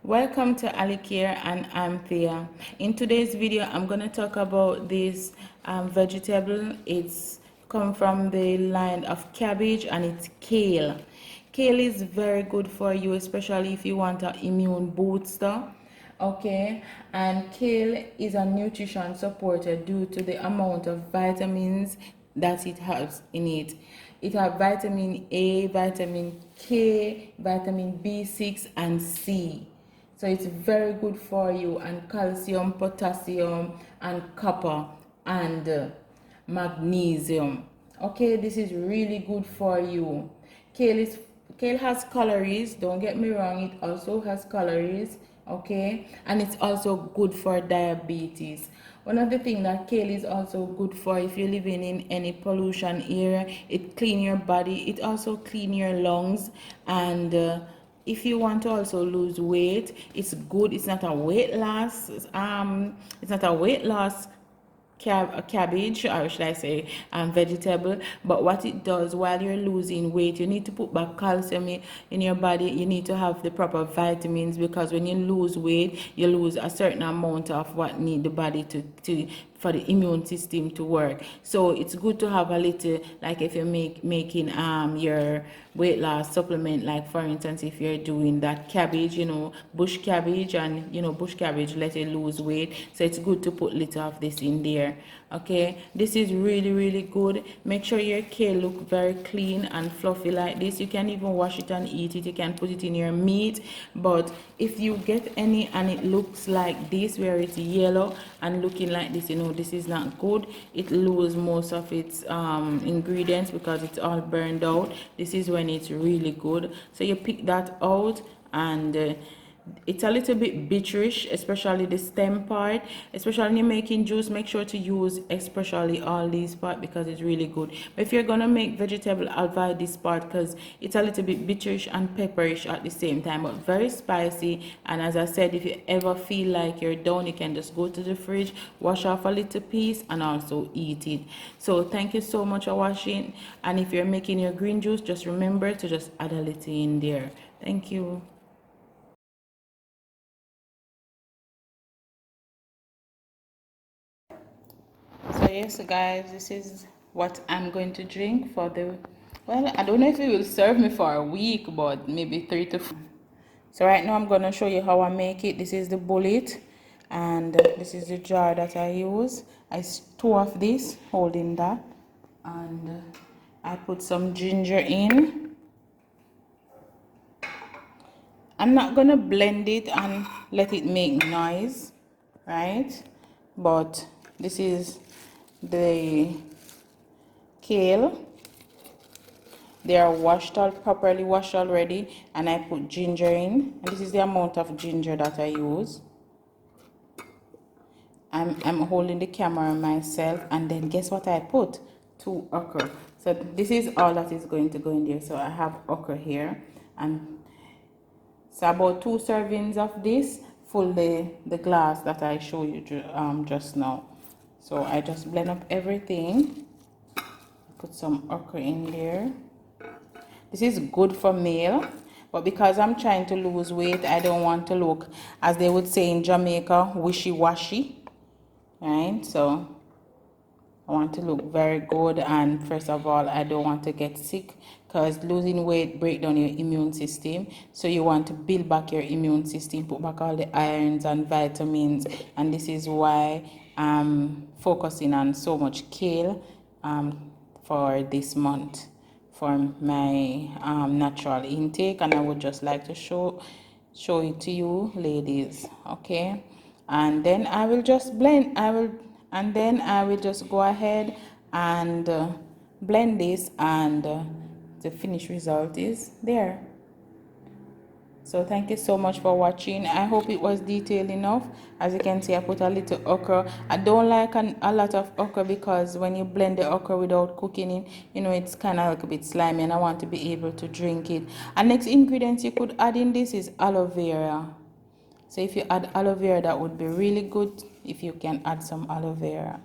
Welcome to Alikare and I'm Thea. In today's video, I'm going to talk about this vegetable. It's come from the line of cabbage and it's kale. Kale is very good for you, especially if you want an immune booster. Okay, and kale is a nutrition supporter due to the amount of vitamins that it has in it. It has vitamin A, vitamin K, vitamin B6 and C. So it's very good for you, and calcium, potassium and copper and magnesium. Okay, this is really good for you. Kale has calories, don't get me wrong, it also has calories. Okay, and it's also good for diabetes. One of the things that kale is also good for, if you're living in any pollution area, it clean your body, it also clean your lungs, and if you want to also lose weight, it's good. It's not a weight loss cabbage, or should I say vegetable, but what it does while you're losing weight, you need to put back calcium in your body. You need to have the proper vitamins, because when you lose weight, you lose a certain amount of what need the body to for the immune system to work. So it's good to have a little, like if you're making your weight loss supplement, like for instance if you're doing that cabbage, bush cabbage, and bush cabbage let you lose weight, so it's good to put little of this in there. Okay, this is really good. Make sure your kale look very clean and fluffy like this. You can even wash it and eat it. You can put it in your meat, but if you get any and it looks like this, where it's yellow and looking like this, this is not good. It loses most of its ingredients because it's all burned out. This is when it's really good. So you pick that out, and it's a little bit bitterish, especially the stem part. Especially when you're making juice, make sure to use especially all these part, because it's really good. But if you're gonna make vegetable, avoid this part because it's a little bit bitterish and pepperish at the same time, but very spicy. And as I said, if you ever feel like you're down, you can just go to the fridge, wash off a little piece and also eat it. So thank you so much for watching, and if you're making your green juice, just remember to just add a little in there. Thank you. So yes guys, this is what I'm going to drink for the, well, I don't know if it will serve me for a week, but maybe 3 to 4. So right now I'm going to show you how I make it. This is the bullet, and this is the jar that I use. I store off this, holding that, and I put some ginger in. I'm not going to blend it and let it make noise, right? But this is the kale. They are properly washed already, and I put ginger in, and this is the amount of ginger that I use. I'm holding the camera myself, and then guess what I put? 2 okra. So this is all that is going to go in there. So I have okra here, and so about 2 servings of this full the glass that I showed you just now. So I just blend up everything, put some okra in there. This is good for male, but because I'm trying to lose weight, I don't want to look, as they would say in Jamaica, wishy-washy, right? So I want to look very good, and first of all, I don't want to get sick, because losing weight breaks down your immune system. So you want to build back your immune system, put back all the irons and vitamins, and this is why I'm focusing on so much kale for this month for my natural intake, and I would just like to show it to you ladies. Okay, and then I will just blend. And then I will just go ahead and blend this, and the finished result is there. So thank you so much for watching. I hope it was detailed enough. As you can see, I put a little okra. I don't like a lot of okra, because when you blend the okra without cooking it, it's kind of like a bit slimy, and I want to be able to drink it. And next ingredients you could add in this is aloe vera. So if you add aloe vera, that would be really good, if you can add some aloe vera.